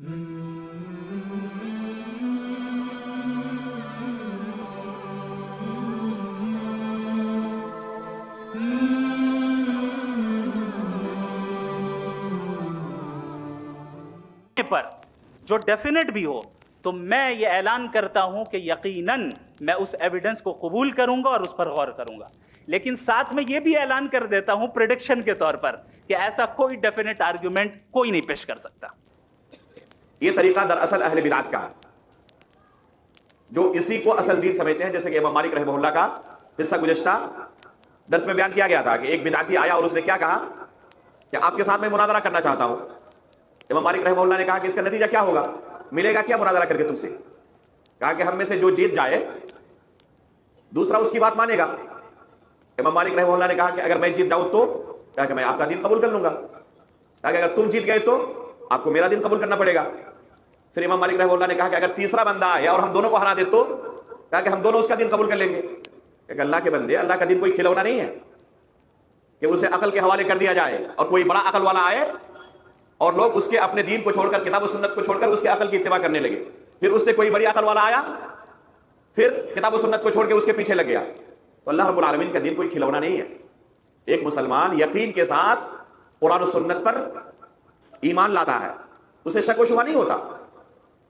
پر جو ڈیفینیٹ بھی ہو تو میں یہ اعلان کرتا ہوں کہ یقیناً میں اس ایویڈنس کو قبول کروں گا اور اس پر غور کروں گا، لیکن ساتھ میں یہ بھی اعلان کر دیتا ہوں پریڈکشن کے طور پر کہ ایسا کوئی ڈیفینیٹ آرگیومنٹ کوئی نہیں پیش کر سکتا۔ یہ طریقہ دراصل اہل بدعت کا ہے، جو اسی کو اصل دین سمجھتے ہیں، جیسے کہ امام مالک رحمہ اللہ کا قصہ گزشتہ درس میں بیان کیا گیا تھا کہ ایک بدعتی آیا اور اس نے کیا کہا کہ آپ کے ساتھ میں مناظرہ کرنا چاہتا ہوں۔ امام مالک رحمہ اللہ نے کہا کہ اس کا نتیجہ کیا ہوگا، ملے گا کیا مناظرہ کر کے تم سے؟ کہا کہ ہم میں سے جو جیت جائے دوسرا اس کی بات مانے گا۔ امام مالک رحمہ اللہ نے کہا کہ اگر میں جیت جاؤں تو کہا کہ میں آپ کا دین قبول کر لوں گا۔ کہا کہ اگر تم جیت گئے تو آپ کو میرا دین قبول کرنا پڑے گا۔ پھر امام مالک رحمہ اللہ نے کہا کہ اگر تیسرا بندہ آئے اور ہم دونوں کو ہرا دے تو کہا کہ ہم دونوں اس کا دین قبول کر لیں گے۔ کہ اللہ کے بندے، اللہ کا دین کوئی کھلونا نہیں ہے کہ اسے عقل کے حوالے کر دیا جائے اور کوئی بڑا عقل والا آئے اور لوگ اس کے اپنے دین کو چھوڑ کر، کتاب و سنت کو چھوڑ کر اس کے عقل کی اتباع کرنے لگے۔ پھر اس سے کوئی بڑی عقل والا آیا، پھر کتاب و سنت کو چھوڑ کے اس کے پیچھے لگ گیا۔ تو اللہ رب العالمین کا دین کوئی کھلونا نہیں ہے۔ ایک مسلمان یقین کے ساتھ قرآن و سنت پر ایمان لاتا ہے، اسے شک و شبہ نہیں ہوتا۔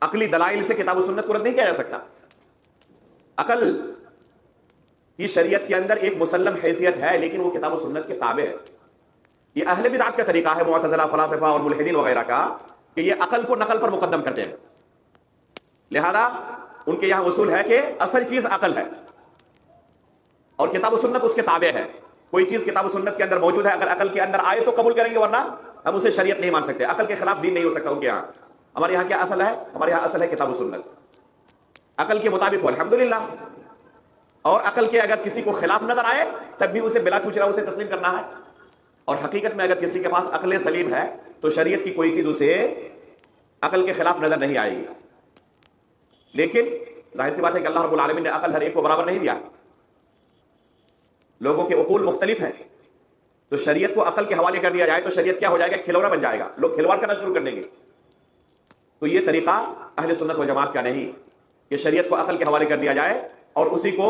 عقلی دلائل سے کتاب و سنت کو رد نہیں کیا جا سکتا۔ عقل کی شریعت کے اندر ایک مسلم حیثیت ہے، لیکن وہ کتاب و سنت کے تابع ہے۔ یہ اہل بدعت کا طریقہ ہے، معتزلہ، فلاسفہ اور ملحدین وغیرہ کا، کہ یہ عقل کو نقل پر مقدم کرتے ہیں۔ لہذا ان کے یہاں اصول ہے کہ اصل چیز عقل ہے اور کتاب و سنت اس کے تابع ہے۔ کوئی چیز کتاب و سنت کے اندر موجود ہے، اگر عقل کے اندر آئے تو قبول کریں گے، ورنہ ہم اسے شریعت نہیں مان سکتے۔ عقل کے خلاف دین نہیں ہو سکتا ان کے یہاں۔ ہمارے یہاں کیا اصل ہے؟ ہمارے یہاں اصل ہے کتاب و سنت، عقل کے مطابق ہو الحمدللہ۔ اور عقل کے اگر کسی کو خلاف نظر آئے تب بھی اسے بلا چوچرا اسے تسلیم کرنا ہے۔ اور حقیقت میں اگر کسی کے پاس عقل سلیم ہے تو شریعت کی کوئی چیز اسے عقل کے خلاف نظر نہیں آئے گی۔ لیکن ظاہر سی بات ہے کہ اللہ رب العالمین نے عقل ہر ایک کو برابر نہیں دیا، لوگوں کے عقول مختلف ہیں۔ تو شریعت کو عقل کے حوالے کر دیا جائے تو شریعت کیا ہو جائے گا؟ کھلونا بن جائے گا، لوگ کھلواڑ کرنا شروع کر دیں گے۔ تو یہ طریقہ اہل سنت و جماعت کا نہیں کہ شریعت کو عقل کے حوالے کر دیا جائے اور اسی کو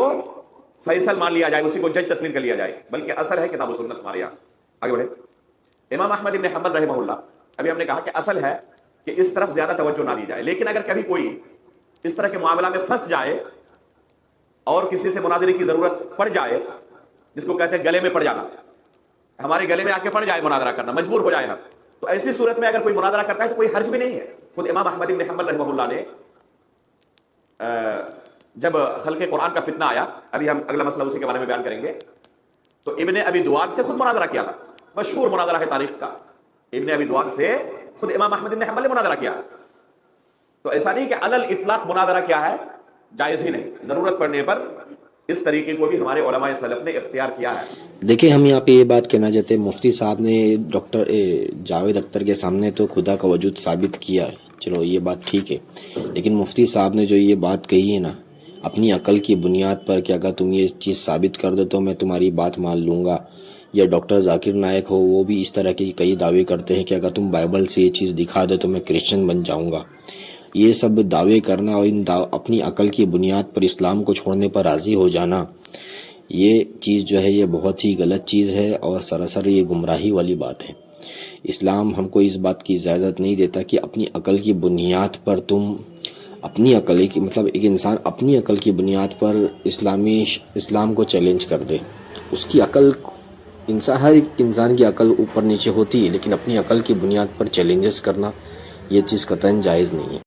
فیصل مان لیا جائے، اسی کو جج تسلیم کر لیا جائے، بلکہ اصل ہے کتاب و سنت ہمارے یہاں۔ آگے بڑھے۔ امام احمد بن حنبل رحمہ اللہ، ابھی ہم نے کہا کہ اصل ہے کہ اس طرف زیادہ توجہ نہ دی جائے، لیکن اگر کبھی کوئی اس طرح کے معاملہ میں پھنس جائے اور کسی سے مناظرے کی ضرورت پڑ جائے، جس کو کہتے ہیں گلے میں پڑ جانا، ہمارے گلے میں آ کے پڑ جائے مناظرہ کرنا، مجبور ہو جائے ہم، تو ایسی صورت میں اگر کوئی مناظرہ کرتا ہے تو کوئی حرج بھی نہیں ہے۔ خود امام احمد بن حنبل رحمہ اللہ نے جب خلق قرآن کا فتنہ آیا، ابھی ہم اگلا مسئلہ اسی کے بارے میں بیان کریں گے، تو ابن ابی دواد سے خود مناظرہ کیا تھا، مشہور مناظرہ ہے تاریخ کا۔ ابن ابی دواد سے خود امام احمد بن حنبل نے مناظرہ کیا۔ تو ایسا نہیں کہ علل اطلاق مناظرہ کیا ہے، جائز ہی نہیں، ضرورت پڑنے پر اس طریقے کو بھی ہمارے علماء سلف نے اختیار کیا ہے۔ دیکھیں، ہم یہاں پہ یہ بات کہنا چاہتے ہیں، مفتی صاحب نے ڈاکٹر جاوید اختر کے سامنے تو خدا کا وجود ثابت کیا ہے، چلو یہ بات ٹھیک ہے، لیکن مفتی صاحب نے جو یہ بات کہی ہے نا اپنی عقل کی بنیاد پر کہ اگر تم یہ چیز ثابت کر دو تو میں تمہاری بات مان لوں گا، یا ڈاکٹر ذاکر نائک ہو وہ بھی اس طرح کے کئی دعوے کرتے ہیں کہ اگر تم بائبل سے یہ چیز دکھا دو تو میں کرسچن بن جاؤں گا۔ یہ سب دعوے کرنا اور اپنی عقل کی بنیاد پر اسلام کو چھوڑنے پر راضی ہو جانا، یہ چیز جو ہے یہ بہت ہی غلط چیز ہے اور سراسر یہ گمراہی والی بات ہے۔ اسلام ہم کو اس بات کی اجازت نہیں دیتا کہ اپنی عقل کی بنیاد پر تم اپنی عقل کی مطلب ایک انسان اپنی عقل کی بنیاد پر اسلام کو چیلنج کر دے۔ اس کی عقل ہر ایک انسان کی عقل اوپر نیچے ہوتی ہے، لیکن اپنی عقل کی بنیاد پر چیلنجز کرنا یہ چیز قطعاً جائز نہیں ہے۔